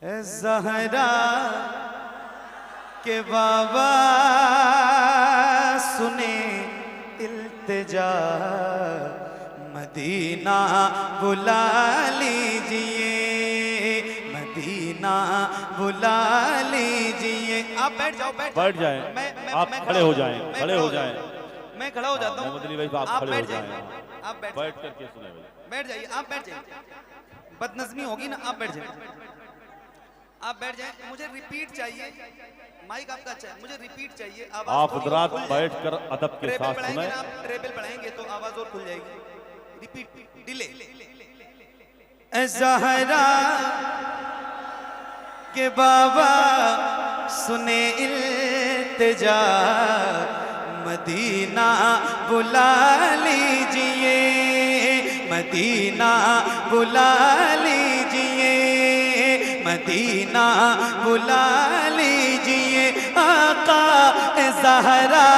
ज़हरा के बाबा सुने इल्तिजा, मदीना बुला लीजिए, मदीना बुला लीजिए। आप बैठ जाओ, बैठ जाएं। आप खड़े हो जाएं, खड़े हो जाएं। मैं खड़ा हो जाता हूँ। मोहम्मद अली भाई आप खड़े हो जाएं। आप बैठ करके सुने, बैठ जाइए, आप बैठ जाइए। बदनज़मी होगी ना, आप बैठ जाइए, आप बैठ जाएं। मुझे रिपीट चाहिए, माइक आपका अच्छा है, मुझे रिपीट चाहिए। आप हजरात बैठकर अदब के साथ सुने। आप ट्रेबल बढ़ाएंगे तो आवाज और खुल जाएगी। Repeat, delay. ज़हरा के बाबा सुने इल्तिजा, मदीना बुला लीजिए, मदीना बुला लीजिए, मदीना बुला लीजिए। आका ज़हरा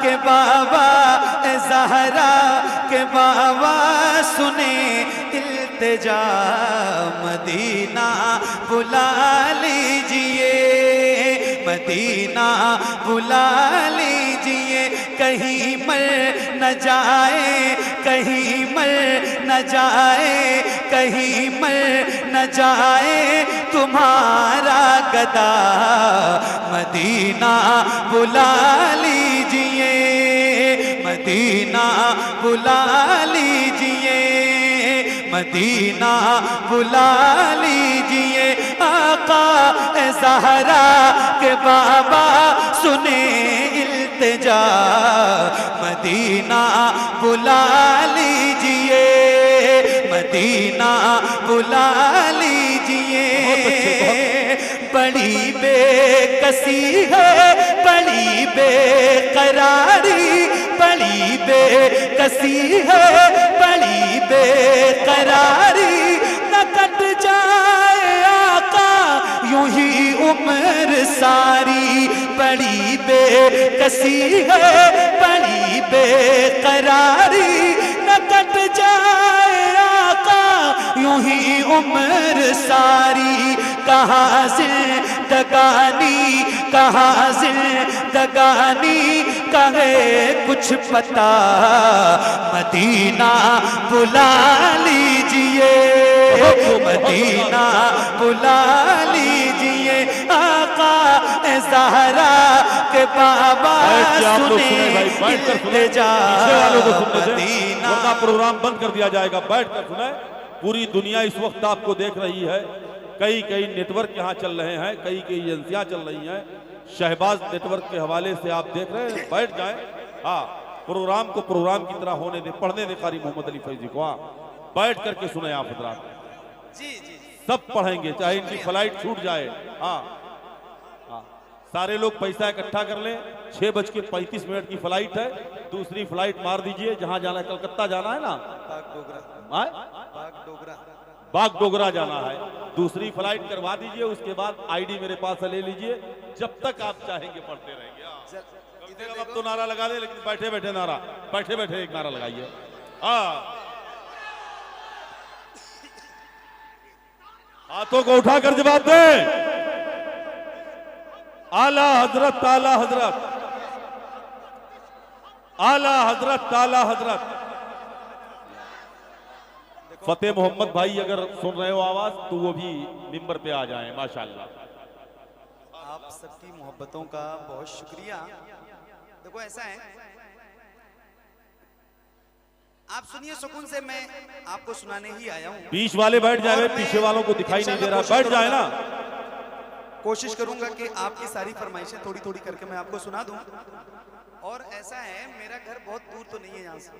के बाबा, ज़हरा के बाबा सुने इल्तिजा, मदीना बुला लीजिए, मदीना बुला लीजिए। कहीं मर न जाए, कहीं मर न जाए, कहीं मर न जाए तुम्हारा गदा, मदीना बुला लीजिए, मदीना बुला लीजिए, मदीना बुला लीजिए। आका ज़हरा के बाबा सुने इल्तिजा, मदीना बुला लीजिए, मदीना बुला लीजिए। बड़ी बेकसी है, बड़ी बेकरारी, बड़ी बेकसी है, बड़ी बेकरारी। न कट जाए आका यूं ही उम्र सारी, बड़ी बेकसी है, बड़ी बेकरारी। न कट जाए आका यूं ही उम्र सारी। कहाँ जिंदगानी, कहाँ जिंदगानी, कहे कुछ पता, मदीना बुला लीजिए, मदीना बुला लीजिए। आका ज़हरा के बाबा सुने इल्तिजा, मदीना। वरना प्रोग्राम बंद कर दिया जाएगा। बैठ कर सुने। पूरी दुनिया इस वक्त आपको देख रही है। कई कई नेटवर्क यहाँ चल रहे हैं, कई कई एजेंसियां चल रही हैं। शहबाज नेटवर्क के हवाले से आप देख रहे हैं। बैठ जाएं। हाँ, प्रोग्राम को प्रोग्राम की तरह होने दे, पढ़ने दे कारी मोहम्मद अली फैजी को। हाँ, बैठ करके सुने आप हजरात। जी जी, सब पढ़ेंगे, चाहे इनकी फ्लाइट छूट जाए। हाँ हाँ, सारे लोग पैसा इकट्ठा कर लें। 6:35 की फ्लाइट है। दूसरी फ्लाइट मार दीजिए। जहां जाना है, कलकत्ता जाना है ना, बागडोगरा जाना है। दूसरी फ्लाइट करवा दीजिए। उसके बाद आईडी मेरे पास से ले लीजिए। जब तक आप चाहेंगे पढ़ते रहेंगे। अब तो नारा लगा दे, लेकिन बैठे बैठे नारा, बैठे बैठे एक नारा लगाइए। हाँ, हाथों को उठाकर जवाब दे। आला हजरत, आला हजरत, आला हजरत, आला हजरत। फतेह मोहम्मद भाई अगर सुन रहे हो आवाज, तो वो भी मिंबर पे आ जाएं। माशाल्लाह। आप सबकी मोहब्बतों का बहुत शुक्रिया। देखो ऐसा है, आप सुनिए सुकून से, मैं आपको सुनाने ही आया हूँ। बीच वाले बैठ जाए, पीछे वालों को दिखाई नहीं दे रहा। बैठ जाए ना। कोशिश करूंगा कि आपकी सारी फरमाइशें थोड़ी थोड़ी करके मैं आपको सुना दूं। और ऐसा है, मेरा घर बहुत दूर तो नहीं है यहाँ से,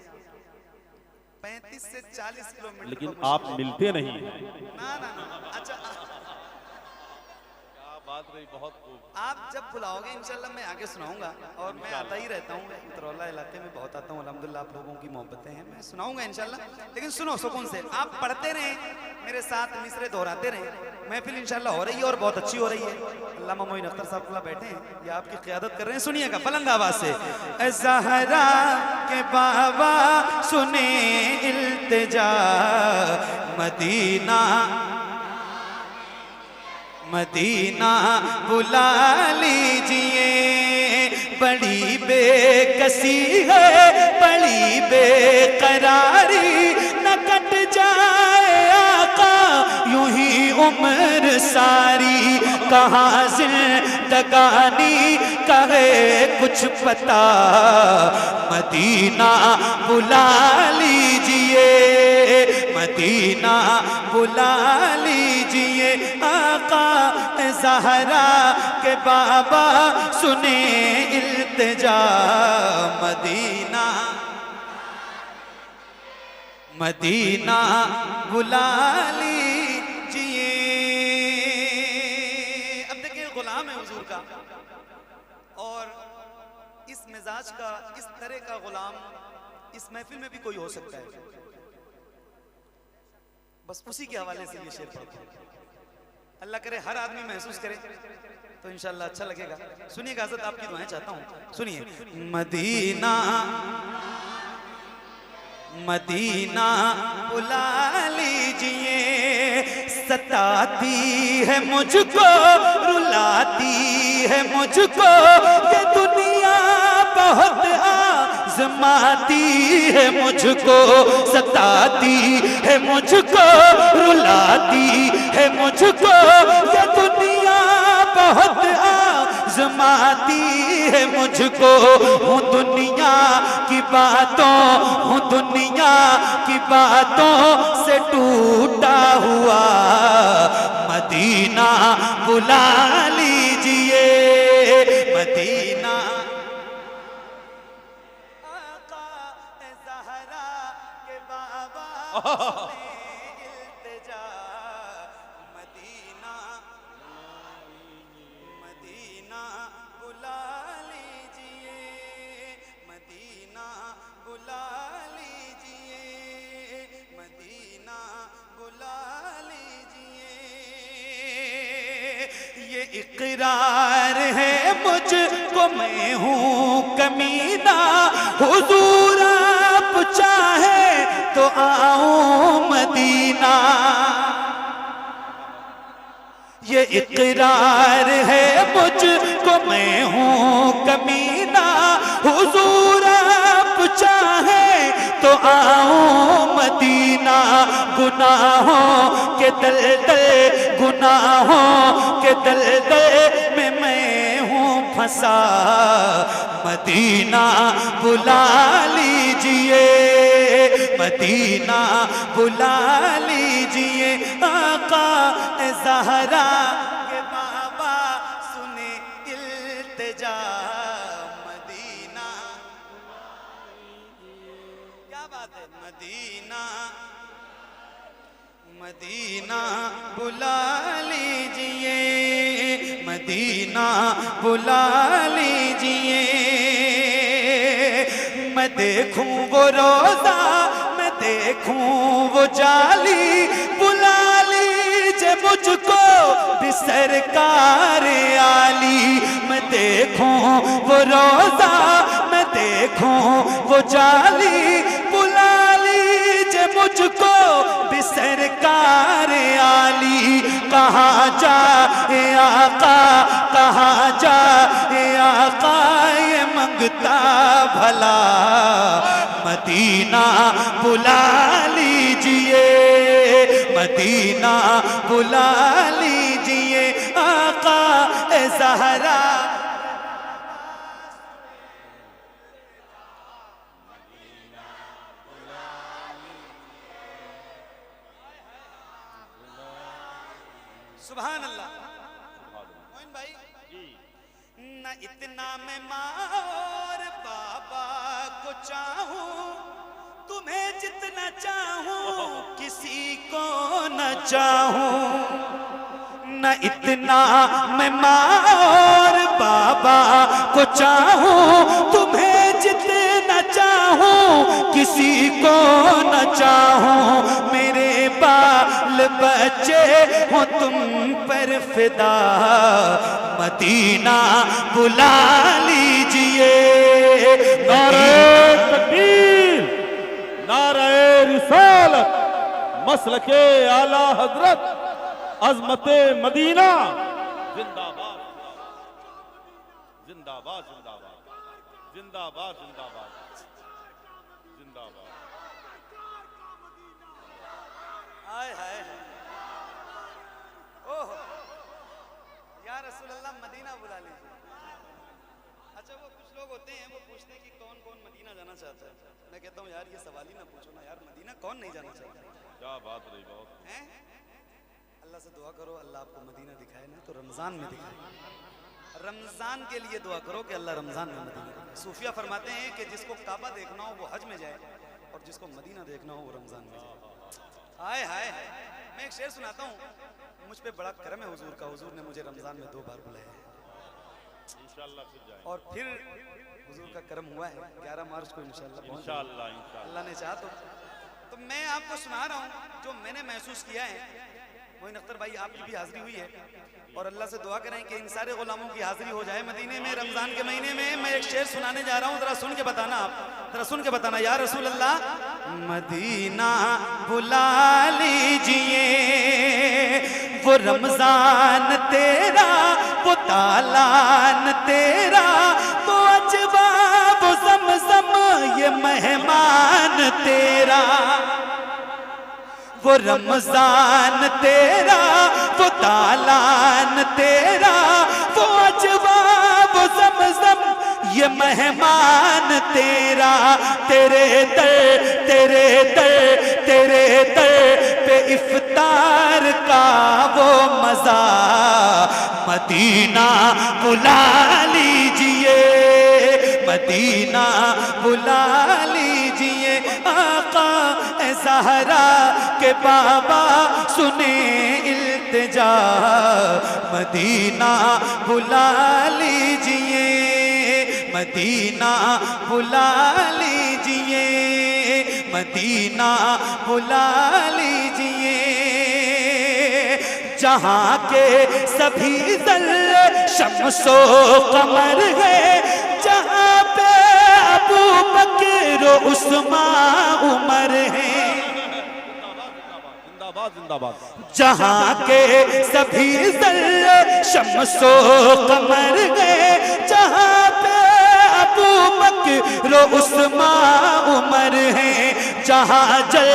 35 से 40 किलोमीटर। लेकिन आप मिलते नहीं। ना ना ना, अच्छा बात रही, बहुत आप जब बुलाओगे इंशाल्लाह मैं आगे सुनाऊंगा। और मैं आता ही रहता हूँ, उतरौला इलाके में बहुत आता हूँ। अल्हम्दुलिल्लाह आप लोगों की मोहब्बतें हैं, मैं सुनाऊंगा इंशाल्लाह। लेकिन सुनो सुकून से, आप पढ़ते रहें, मेरे साथ मिसरे दोहराते रहें। महफिल इंशाल्लाह हो रही है और बहुत अच्छी हो रही है। अल्लामा मोइन अख्तर साहब बैठे हैं, ये आपकी क़ियादत कर रहे हैं। सुनिएगा बुलंद आवाज से। ज़हरा के बाबा सुने इल्तिजा, मदीना मदीना बुला लीजिए, बड़ी बेकसी है, बड़ी बेकरारी, न कट जाए आका यूं ही उम्र सारी। कहाँ जिंदगानी कहे कुछ पता, मदीना बुला लीजिए, मदीना बुला लीजिए। आका ज़हरा के बाबा सुने इल्तिजा, मदीना मदीना बुला लीजिए। अब देखिए गुलाम है हुजूर का, और इस मिजाज का, इस तरह का गुलाम इस महफिल में भी कोई हो सकता है। बस उसी के हवाले से ये शेर पढ़ता हूं। अल्लाह करे हर आदमी महसूस करे तो इंशाअल्लाह अच्छा लगेगा। सुनिएगा हज़रत, आपकी दुआएं चाहता हूं, सुनिए। मदीना मदीना बुला लीजिए, सताती है मुझको, रुलाती है मुझको, ये दुनिया बहुत आज़माती है मुझको, सताती है मुझको, रुलाती है मुझको, ये दुनिया बहुत आज़माती है मुझको। हूँ दुनिया की बातों, हूँ दुनिया की बातों से टूटा हुआ, मदीना बुला लीजिए, मदीना। आका ज़हरा के बाबा इल्तिजा, मदीना मदीना बुला लीजिए, मदीना बुला लीजिए, मदीना बुला लीजिए। ये इकरार है मुझको, मैं हूँ कमीना, हुजूर आप चाहे तो आऊं मदीना। ये इकरार है मुझको, मैं हूँ कमीना, हुजूर आप चाहे तो आऊं मदीना। गुनाहों के दलदल, गुनाहों के दलदल में मैं हूँ फंसा, मदीना बुला लीजिए, मदीना बुला लीजिए। आका ज़हरा के बाबा सुने इल्तिजा, मदीना। क्या बात है, मदीना मदीना बुला लीजिए, मदीना बुला लीजिए। मैं देखूं वो रोजा, मैं देखूं वो जाली, बुला लीजिए मुझको भी सरकार आली। मैं देखूं वो रोजा, मैं देखूं वो जाली, बुला लीजिए मुझको भी सरकार आली। कहाँ जाए आका, कहाँ जाए आका, ये मंगता भला, मदीना बुला लीजिए, मदीना बुला लीजिए। आका ज़हरा सुभान अल्लाह। मोइन भाई, न इतना मैं माँ और बाबा को चाहूं, तुम्हें जितना चाहूं किसी को न चाहूं। न इतना मैं माँ और बाबा को चाहूं, तुम्हें जितना चाहूं किसी को न चाहूं। मेरे बाल बच्चे हो तुम पर फिदा, मदीना बुला लीजिए। नारे तकबीर, नारे रिसालत, मसलके आला हजरत अजमते मदीना जिंदाबाद जिंदाबाद जिंदाबाद जिंदाबाद जिंदाबाद जिंदाबाद। हाय हाय ओह या रसूल अल्लाह मदीना बुला लीजिए। अच्छा वो कुछ लोग होते हैं वो पूछते हैं कि कौन कौन मदीना जाना चाहता है। मैं कहता हूँ यार ये सवाल ही ना पूछो ना यार, मदीना कौन नहीं जाना चाहता। क्या बात रही, बहुत हैं? अल्लाह से दुआ करो अल्लाह आपको मदीना दिखाए ना तो रमजान में दिखाए। रमजान के लिए दुआ करो कि अल्लाह रमजान में मदीना दिखाए। सूफिया फरमाते हैं कि जिसको काबा देखना हो वो हज में जाए और जिसको मदीना देखना हो वो रमजान में जाए। हाय हाय मैं एक शेर सुनाता हूँ। मुझ पे बड़ा करम है हुजूर का, हुजूर ने मुझे रमजान में 2 बार बुलाया है इंशाअल्लाह फिर जाएंगे। और फिर हुजूर का करम हुआ है 11 मार्च को इंशाअल्लाह इंशाअल्लाह अल्लाह ने चाहा तो मैं आपको सुना रहा हूँ जो मैंने महसूस किया है। मोइन अख्तर भाई आपकी भी हाजिरी हुई है और अल्लाह से दुआ करें कि इन सारे गुलामों की हाजिरी हो जाए मदीने में रमजान के महीने में। मैं एक शेर सुनाने जा रहा हूँ, जरा सुन के बताना, आप जरा सुन के बताना। या रसूल अल्लाह मदीना बुला लीजिए, वो रमजान तेरा वो तालान तेरा वो अजवा वो ज़मज़म ये मेहमान तेरा, वो रमजान तेरा वो तालान तेरा वो अजवा वो ज़मज़म ये मेहमान तेरा। तेरे दर पे इफ्तार का वो मज़ा मदीना बुला लीजिए, मदीना बुला लीजिए। आका ज़हरा के बाबा सुने इल्तिजा, मदीना बुला लीजिए, मदीना बुला लीजिए, मदीना बुला लीजिए। जहाँ के सभी ज़र्रे शम्सो कमर है, जहाँ पे अबू बकर उस्मान उमर है, जिंदाबाद जिंदाबाद। जहाँ के सभी ज़र्रे शम्सो कमर गए, जहाँ पे अबू बकर उस्मान उमर है, जहाँ जल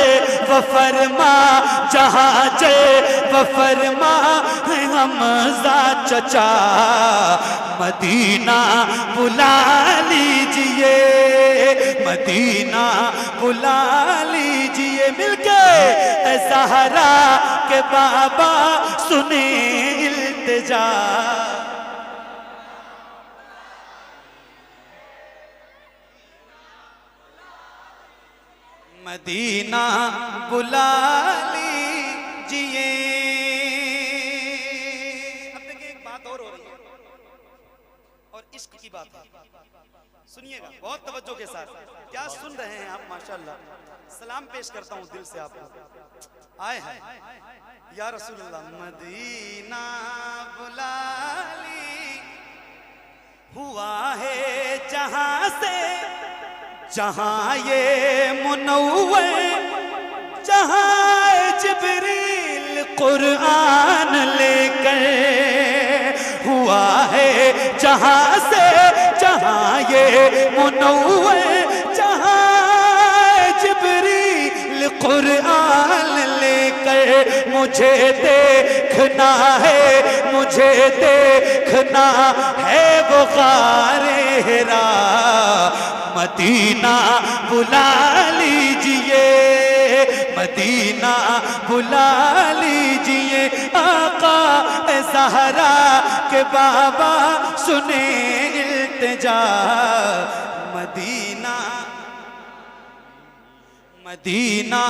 व फरमा, जहाँ जल व फरमा है हमज़ा चचा, मदीना बुला लीजिए, मदीना बुला लीजिए। मिलके ज़हरा के बाबा सुने इल्तिजा, मदीना बुला लीजिए। अब देखिए एक बात और हो रही है और इश्क की बात है, सुनिएगा बहुत तवज्जो के साथ। क्या सुन रहे हैं आप? माशाअल्लाह। सलाम पेश करता हूँ दिल से आपको। आए हैं या रसूल अल्लाह मदीना बुला ली, हुआ है जहां से जहां ये मुनव्वर, जहां जिब्रील कुरान लेकर, हुआ है जहां से जहां ये मुनव्वर, जहां जिब्रील कुरान लेकर। मुझे देखना है, मुझे देखना है वो गारे हिरा, मदीना बुला लीजिए, मदीना बुला लीजिए। आका ज़हरा के बाबा सुने इल्तिजा, मदीना मदीना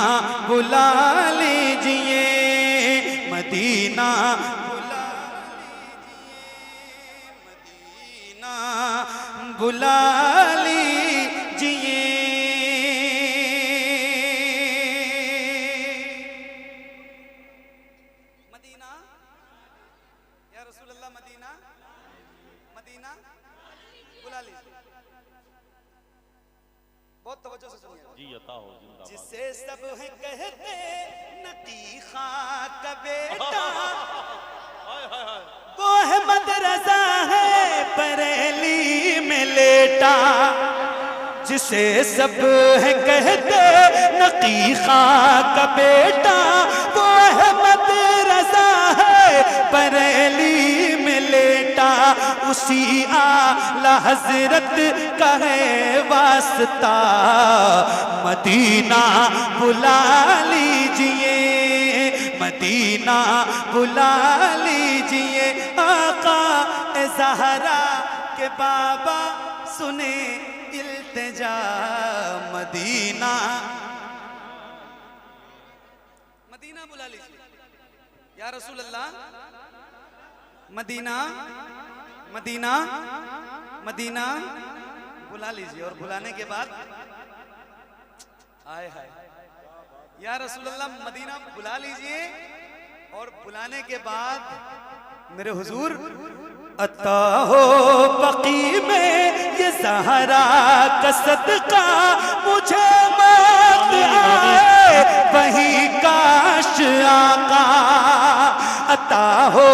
बुला लीजिए, मदीना बुला लीजिए, मदीना बुला लीजिए। मदीना या रसूल अल्लाह, मदीना, मदीना बुला लीजिए। बहुत तवज्जो से सुनिए। जी अता हो जिंदाबाद। जिसे सब है कहते नकी खां का बेटा, वो है मदरसा है बरेली में लेटा। जिसे सब है कहते नकी खां का बेटा, वो है मदरसा है बरेली में लेटा। उसी आला हजरत का है वास्ता, मदीना बुला लीजिए, मदीना बुला लीजिए। आका ए ज़हरा के बाबा सुने इल्तिजा, मदीना मदीना बुला लीजिए या रसूल अल्लाह। मदीना मदीना मदीना बुला लीजिए। और बुलाने के बाद आए हाय या रसूल अल्लाह, मदीना बुला लीजिए। और बुलाने के बाद मेरे हुजूर अता हो बकी में ये ज़हरा का सदका, मुझे मौत आए वही काश आका। अता हो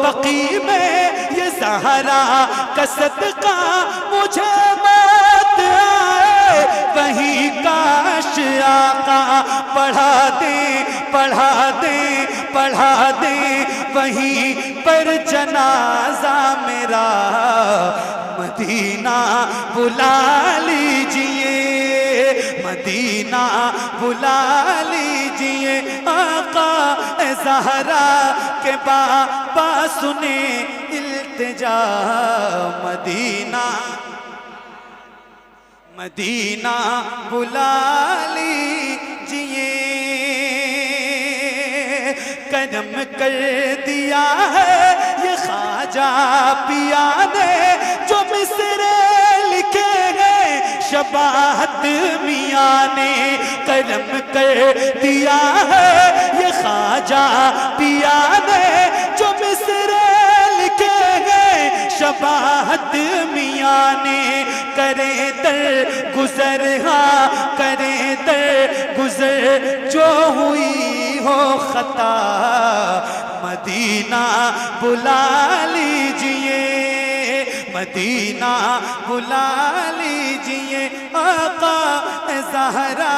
बकी में ये ज़हरा का सदका, मुझे मौत आए वही काश आका। पढ़ा दे पढ़ा दे पढ़ा दे वहीं पर जनाजा मेरा, मदीना बुला लीजिए, मदीना बुला लीजिए। आका ए ज़हरा के बाबा सुने इल्तिजा, मदीना मदीना बुला लीजिए। करम कर दिया है ये ख्वाजा पिया ने, जो मिसरे लिखे हैं शबाहत मियाँ ने। करम कर दिया है ये ख्वाजा पिया ने, जो मिसरे लिखे हैं शबाहत मियाँ ने। करे दर गुजर हाँ करे दर गुजर, जो हुई हो खता, मदीना बुला लीजिए, मदीना बुला लीजिए। आका ए ज़हरा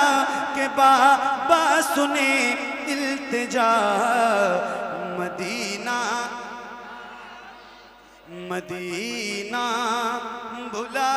के बाबा सुने इल्तिजा, मदीना मदीना बुला